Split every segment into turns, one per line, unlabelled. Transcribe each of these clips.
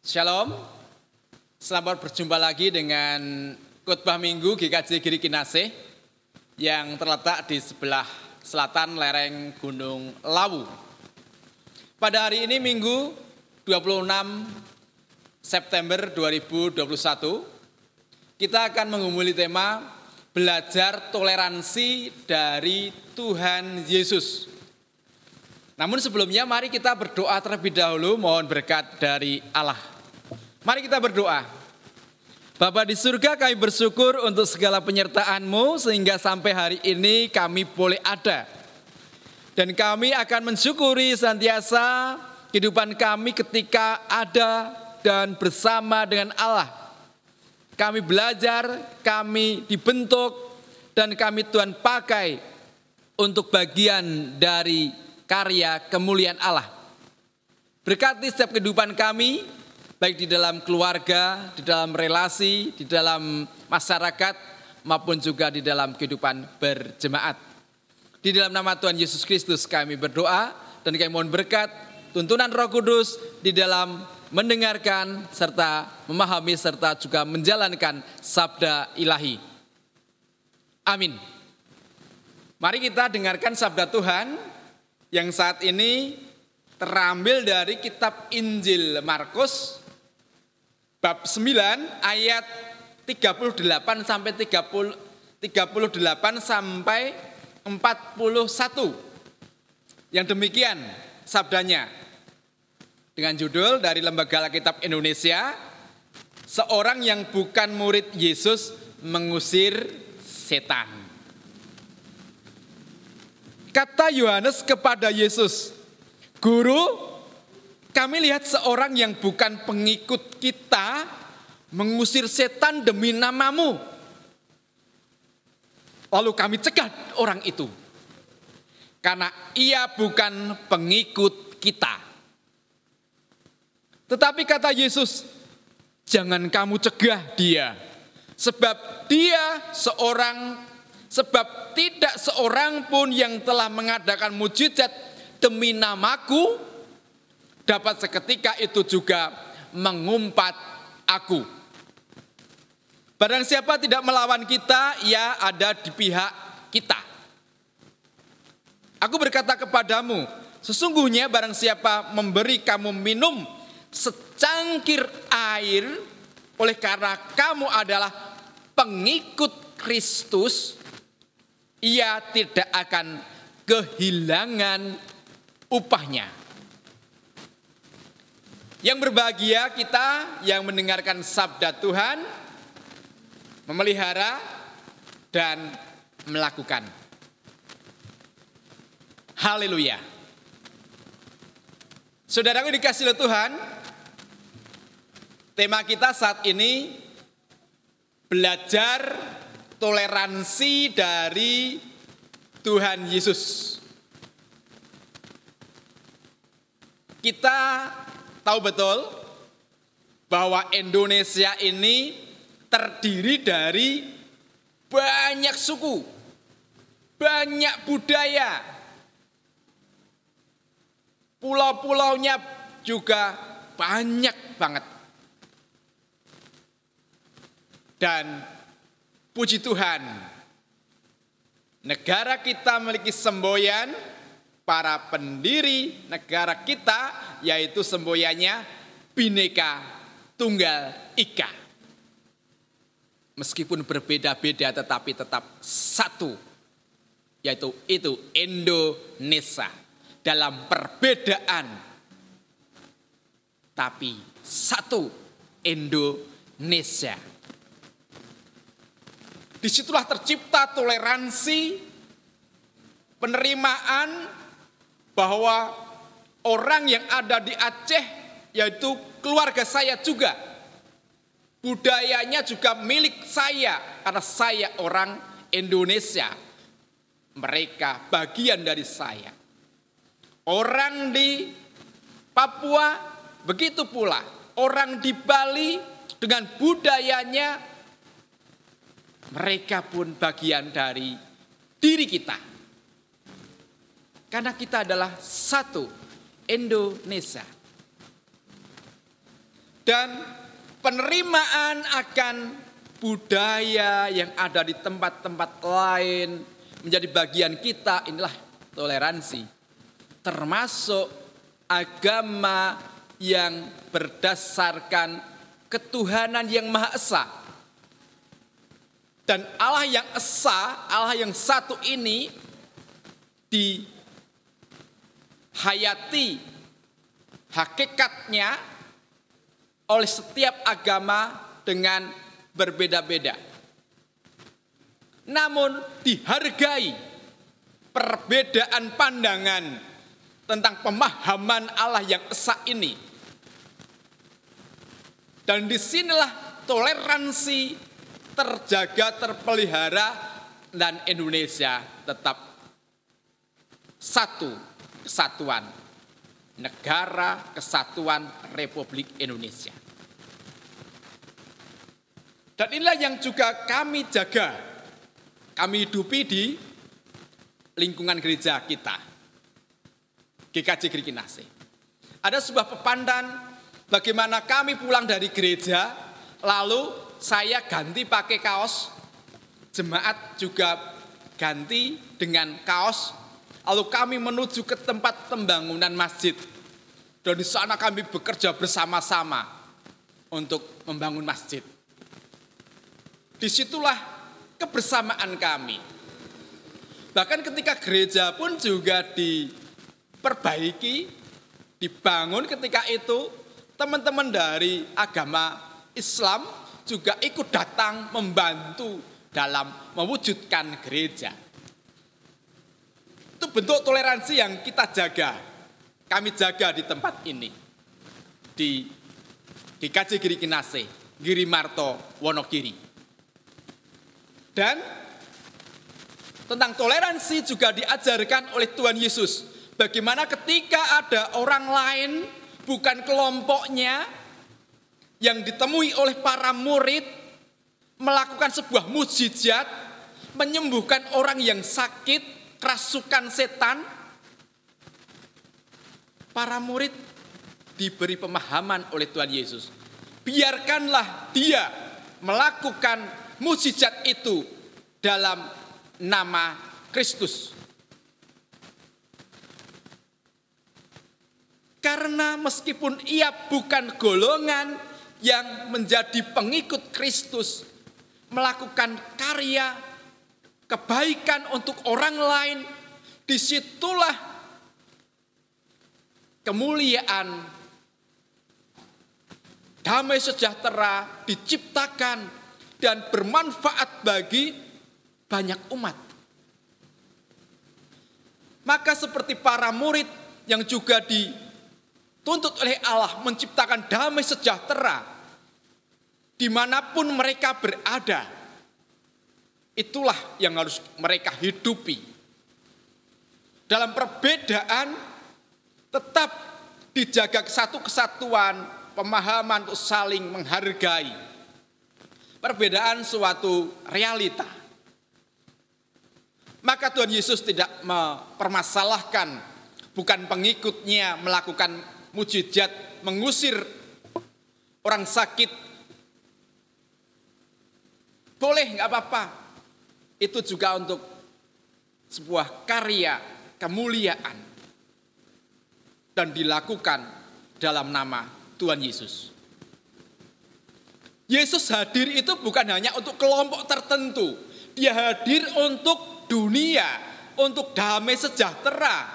Shalom, selamat berjumpa lagi dengan khotbah minggu GKJ Giri Kinasih yang terletak di sebelah selatan lereng Gunung Lawu. Pada hari ini Minggu 26 September 2021, kita akan mengumuli tema belajar toleransi dari Tuhan Yesus. Namun sebelumnya mari kita berdoa terlebih dahulu, mohon berkat dari Allah. Mari kita berdoa. Bapa di surga, kami bersyukur untuk segala penyertaan-Mu sehingga sampai hari ini kami boleh ada. Dan kami akan mensyukuri senantiasa kehidupan kami ketika ada dan bersama dengan Allah. Kami belajar, kami dibentuk, dan kami Tuhan pakai untuk bagian dari karya kemuliaan Allah. Berkati setiap kehidupan kami, baik di dalam keluarga, di dalam relasi, di dalam masyarakat, maupun juga di dalam kehidupan berjemaat. Di dalam nama Tuhan Yesus Kristus kami berdoa, dan kami mohon berkat, tuntunan Roh Kudus di dalam mendengarkan, serta memahami, serta juga menjalankan sabda ilahi. Amin. Mari kita dengarkan sabda Tuhan yang saat ini terambil dari kitab Injil Markus bab 9 ayat 38 sampai 38 sampai 41. Yang demikian sabdanya dengan judul dari Lembaga Alkitab Indonesia, seorang yang bukan murid Yesus mengusir setan. Kata Yohanes kepada Yesus, "Guru, kami lihat seorang yang bukan pengikut kita mengusir setan demi nama-Mu. Lalu kami cegat orang itu, karena ia bukan pengikut kita." Tetapi kata Yesus, "Jangan kamu cegah dia, sebab tidak seorang pun yang telah mengadakan mujizat demi nama-Ku dapat seketika itu juga mengumpat Aku. Barang siapa tidak melawan kita, ia ada di pihak kita. Aku berkata kepadamu, sesungguhnya barang siapa memberi kamu minum secangkir air, oleh karena kamu adalah pengikut Kristus, ia tidak akan kehilangan upahnya." Yang berbahagia kita yang mendengarkan sabda Tuhan, memelihara dan melakukan. Haleluya. Saudaraku dikasihi oleh Tuhan, tema kita saat ini belajar toleransi dari Tuhan Yesus. Kita tahu betul bahwa Indonesia ini terdiri dari banyak suku, banyak budaya. Pulau-pulaunya juga banyak banget. Dan puji Tuhan, negara kita memiliki semboyan para pendiri negara kita, yaitu semboyannya Bhinneka Tunggal Ika. Meskipun berbeda-beda tetapi tetap satu, yaitu itu Indonesia. Dalam perbedaan tapi satu, Indonesia. Disitulah tercipta toleransi, penerimaan bahwa orang yang ada di Aceh, yaitu keluarga saya juga, budayanya juga milik saya karena saya orang Indonesia. Mereka bagian dari saya. Orang di Papua begitu pula, orang di Bali dengan budayanya, mereka pun bagian dari diri kita. Karena kita adalah satu, Indonesia. dan penerimaan akan budaya yang ada di tempat-tempat lain menjadi bagian kita. Inilah toleransi, termasuk agama yang berdasarkan ketuhanan yang Maha Esa. Dan Allah yang esa, Allah yang satu ini dihayati hakikatnya oleh setiap agama dengan berbeda-beda. Namun dihargai perbedaan pandangan tentang pemahaman Allah yang esa ini. Dan disinilah toleransi terjaga, terpelihara, dan Indonesia tetap satu kesatuan, negara kesatuan Republik Indonesia. Dan inilah yang juga kami jaga, kami hidupi di lingkungan gereja kita, GKJ Giri Kinasih. Ada sebuah pepandan bagaimana kami pulang dari gereja, lalu saya ganti pakai kaos, jemaat juga ganti dengan kaos, lalu kami menuju ke tempat pembangunan masjid. Dan di sana kami bekerja bersama-sama untuk membangun masjid. Disitulah kebersamaan kami. Bahkan ketika gereja pun juga diperbaiki, dibangun, ketika itu teman-teman dari agama Islam juga ikut datang membantu dalam mewujudkan gereja. Itu bentuk toleransi yang kita jaga. Kami jaga di tempat ini. Di GKJ Giri Kinasih, Giri Marto, Wonogiri. Dan tentang toleransi juga diajarkan oleh Tuhan Yesus. Bagaimana ketika ada orang lain, bukan kelompoknya, yang ditemui oleh para murid melakukan sebuah mukjizat, menyembuhkan orang yang sakit, kerasukan setan. Para murid diberi pemahaman oleh Tuhan Yesus. Biarkanlah dia melakukan mukjizat itu dalam nama Kristus. Karena meskipun ia bukan golongan yang menjadi pengikut Kristus, melakukan karya kebaikan untuk orang lain, disitulah kemuliaan, damai sejahtera diciptakan dan bermanfaat bagi banyak umat. Maka seperti para murid yang juga dituntut oleh Allah menciptakan damai sejahtera dimanapun mereka berada, itulah yang harus mereka hidupi. Dalam perbedaan tetap dijaga kesatuan, pemahaman untuk saling menghargai. Perbedaan suatu realita. Maka Tuhan Yesus tidak mempermasalahkan, bukan pengikutnya melakukan mukjizat mengusir orang sakit. Boleh, nggak apa-apa. Itu juga untuk sebuah karya kemuliaan dan dilakukan dalam nama Tuhan Yesus. Yesus hadir itu bukan hanya untuk kelompok tertentu. Dia hadir untuk dunia, untuk damai sejahtera.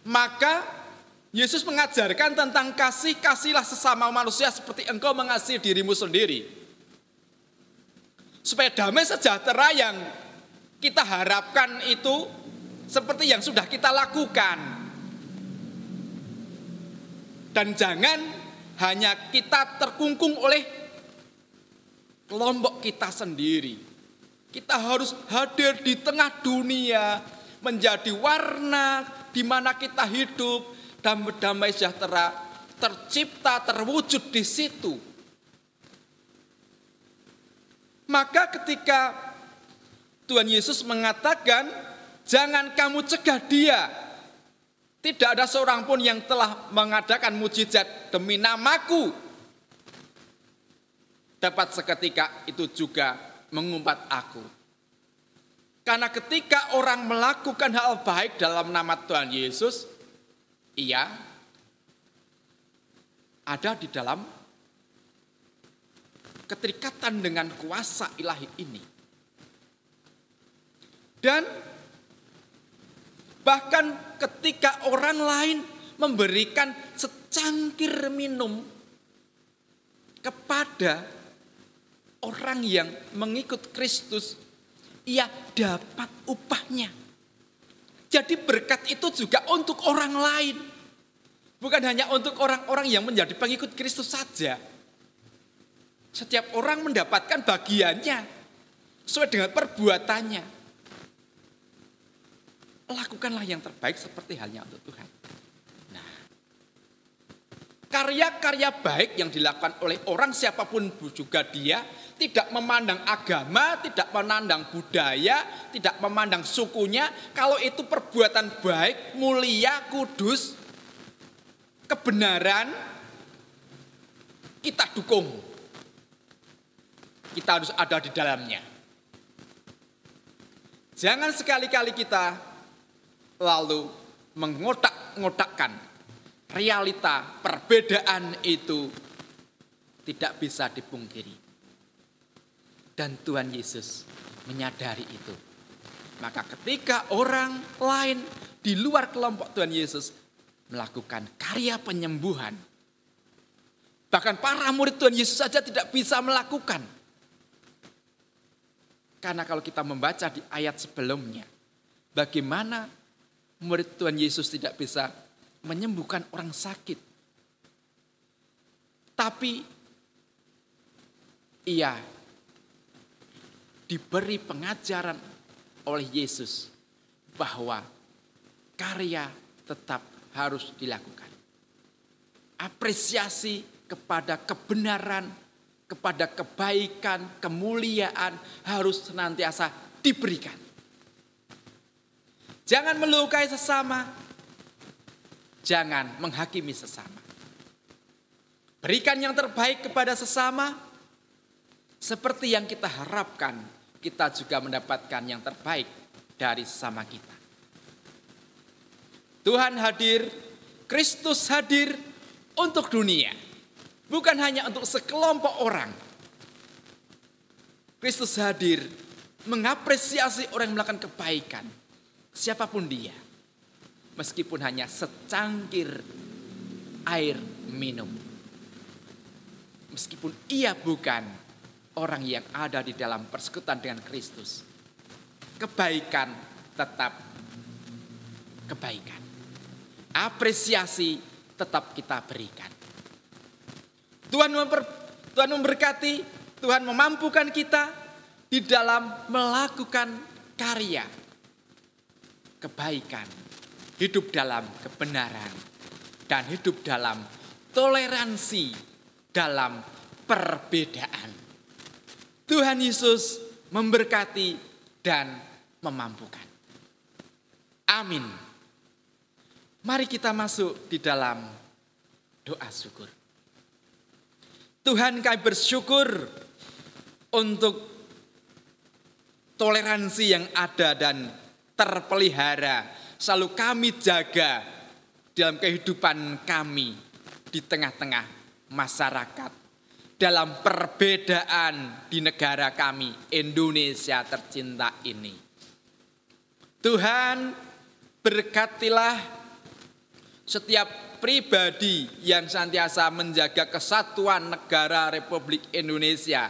Maka Yesus mengajarkan tentang kasih, kasihilah sesama manusia seperti engkau mengasihi dirimu sendiri. Supaya damai sejahtera yang kita harapkan itu seperti yang sudah kita lakukan. Dan jangan hanya kita terkungkung oleh kelompok kita sendiri. Kita harus hadir di tengah dunia, menjadi warna di mana kita hidup dan berdamai sejahtera, tercipta, terwujud di situ. Maka ketika Tuhan Yesus mengatakan, jangan kamu cegah dia. Tidak ada seorang pun yang telah mengadakan mukjizat demi namaku dapat seketika itu juga mengumpat aku. Karena ketika orang melakukan hal baik dalam nama Tuhan Yesus, ia ada di dalam keterikatan dengan kuasa ilahi ini. Dan bahkan ketika orang lain memberikan secangkir minum kepada orang yang mengikut Kristus, ia dapat upahnya. Jadi berkat itu juga untuk orang lain. Bukan hanya untuk orang-orang yang menjadi pengikut Kristus saja. Setiap orang mendapatkan bagiannya sesuai dengan perbuatannya. Lakukanlah yang terbaik seperti halnya untuk Tuhan. Nah, karya-karya baik yang dilakukan oleh orang siapapun juga dia, tidak memandang agama, tidak memandang budaya, tidak memandang sukunya. Kalau itu perbuatan baik, mulia, kudus, kebenaran, kita dukung. Kita harus ada di dalamnya. Jangan sekali-kali kita lalu mengotak-ngotakkan realita perbedaan itu tidak bisa dipungkiri. Dan Tuhan Yesus menyadari itu. Maka ketika orang lain di luar kelompok Tuhan Yesus melakukan karya penyembuhan, bahkan para murid Tuhan Yesus saja tidak bisa melakukan. Karena kalau kita membaca di ayat sebelumnya, bagaimana murid Tuhan Yesus tidak bisa menyembuhkan orang sakit. Tapi ia diberi pengajaran oleh Yesus bahwa karya tetap harus dilakukan. Apresiasi kepada kebenaran, kepada kebaikan, kemuliaan harus senantiasa diberikan. Jangan melukai sesama, jangan menghakimi sesama. Berikan yang terbaik kepada sesama, seperti yang kita harapkan, kita juga mendapatkan yang terbaik dari sesama kita. Tuhan hadir, Kristus hadir untuk dunia. Bukan hanya untuk sekelompok orang. Kristus hadir mengapresiasi orang yang melakukan kebaikan. Siapapun dia. Meskipun hanya secangkir air minum. Meskipun ia bukan orang yang ada di dalam persekutuan dengan Kristus. Kebaikan tetap kebaikan. Apresiasi tetap kita berikan. Tuhan memberkati, Tuhan memampukan kita di dalam melakukan karya kebaikan, hidup dalam kebenaran, dan hidup dalam toleransi dalam perbedaan. Tuhan Yesus memberkati dan memampukan. Amin. Mari kita masuk di dalam doa syukur. Tuhan, kami bersyukur untuk toleransi yang ada dan terpelihara. Selalu kami jaga dalam kehidupan kami di tengah-tengah masyarakat. Dalam perbedaan di negara kami, Indonesia tercinta ini. Tuhan, berkatilah setiap pribadi yang senantiasa menjaga kesatuan negara Republik Indonesia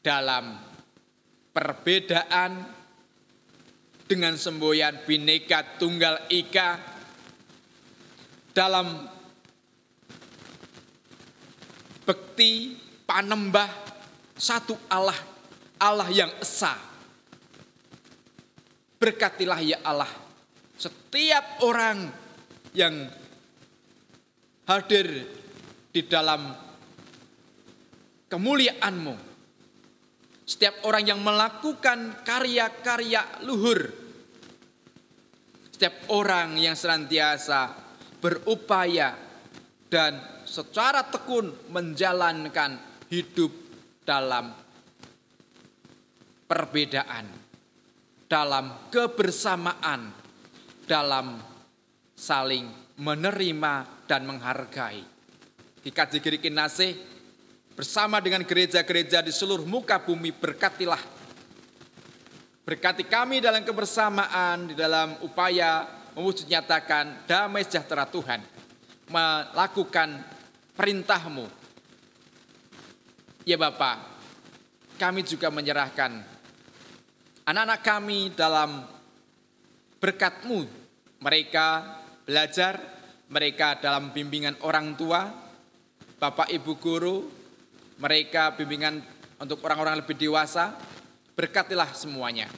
dalam perbedaan dengan semboyan Bhinneka Tunggal Ika, dalam bekti panembah satu Allah, Allah yang esa. Berkatilah ya Allah setiap orang yang hadir di dalam kemuliaan-Mu. Setiap orang yang melakukan karya-karya luhur. Setiap orang yang senantiasa berupaya dan secara tekun menjalankan hidup dalam perbedaan, dalam kebersamaan, dalam saling menerima dan menghargai. GKJ Giri Kinasih bersama dengan gereja-gereja di seluruh muka bumi, berkati kami dalam kebersamaan, di dalam upaya mewujud nyatakan damai sejahtera Tuhan, melakukan perintah-Mu. Ya Bapa, kami juga menyerahkan anak-anak kami dalam berkat-Mu. Mereka belajar, mereka dalam bimbingan orang tua, Bapak Ibu guru, mereka bimbingan untuk orang-orang lebih dewasa. Berkatilah semuanya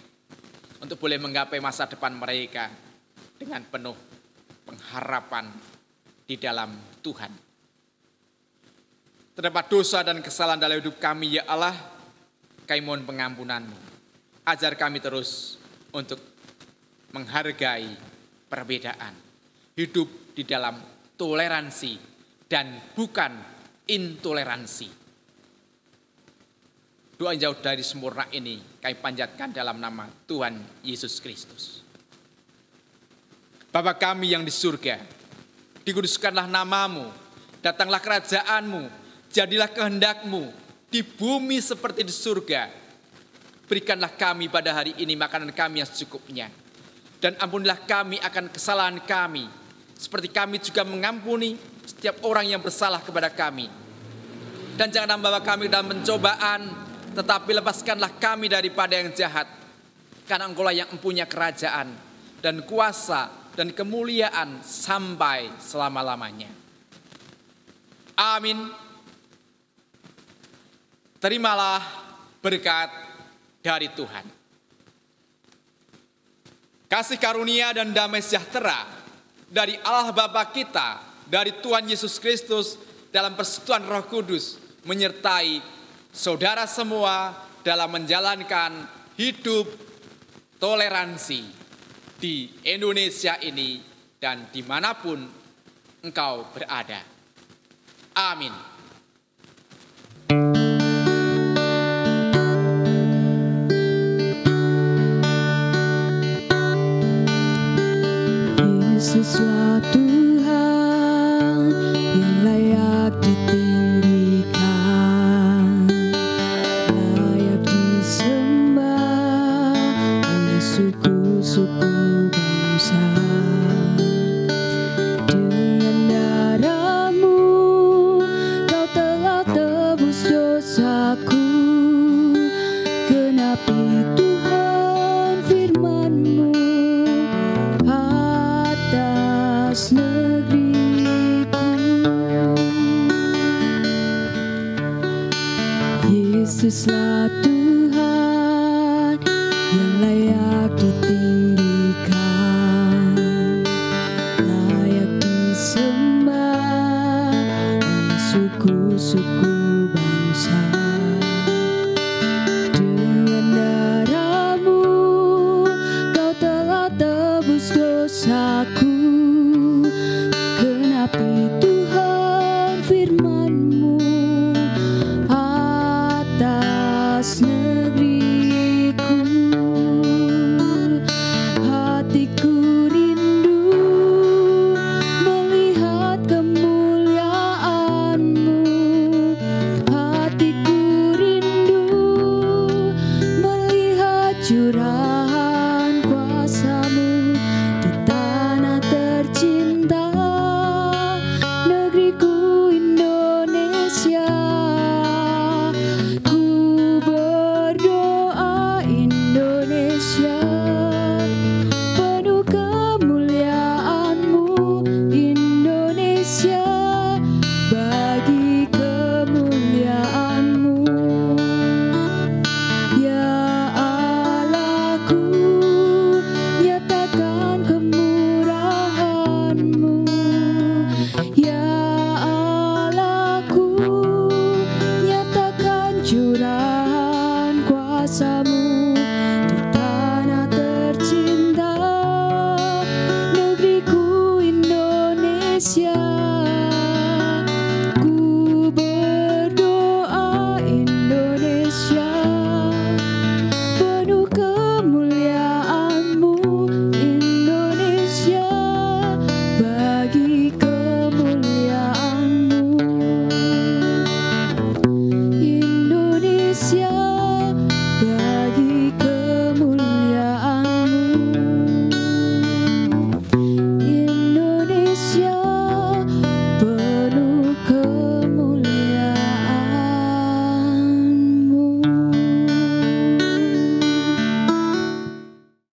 untuk boleh menggapai masa depan mereka dengan penuh pengharapan di dalam Tuhan. Terdapat dosa dan kesalahan dalam hidup kami, ya Allah, kami mohon pengampunan-Mu. Ajar kami terus untuk menghargai perbedaan, hidup di dalam toleransi dan bukan intoleransi. Doa yang jauh dari sempurna ini kami panjatkan dalam nama Tuhan Yesus Kristus. Bapa kami yang di surga, dikuduskanlah nama-Mu, datanglah kerajaan-Mu, jadilah kehendak-Mu di bumi seperti di surga. Berikanlah kami pada hari ini makanan kami yang secukupnya. Dan ampunilah kami akan kesalahan kami, seperti kami juga mengampuni setiap orang yang bersalah kepada kami. Dan jangan membawa kami dalam pencobaan, tetapi lepaskanlah kami daripada yang jahat. Karena Engkau-lah yang mempunyai kerajaan dan kuasa dan kemuliaan sampai selama-lamanya. Amin. Terimalah berkat dari Tuhan. Kasih karunia dan damai sejahtera dari Allah Bapa kita, dari Tuhan Yesus Kristus dalam persekutuan Roh Kudus menyertai saudara semua dalam menjalankan hidup toleransi di Indonesia ini dan dimanapun engkau berada. Amin.
Sesuatu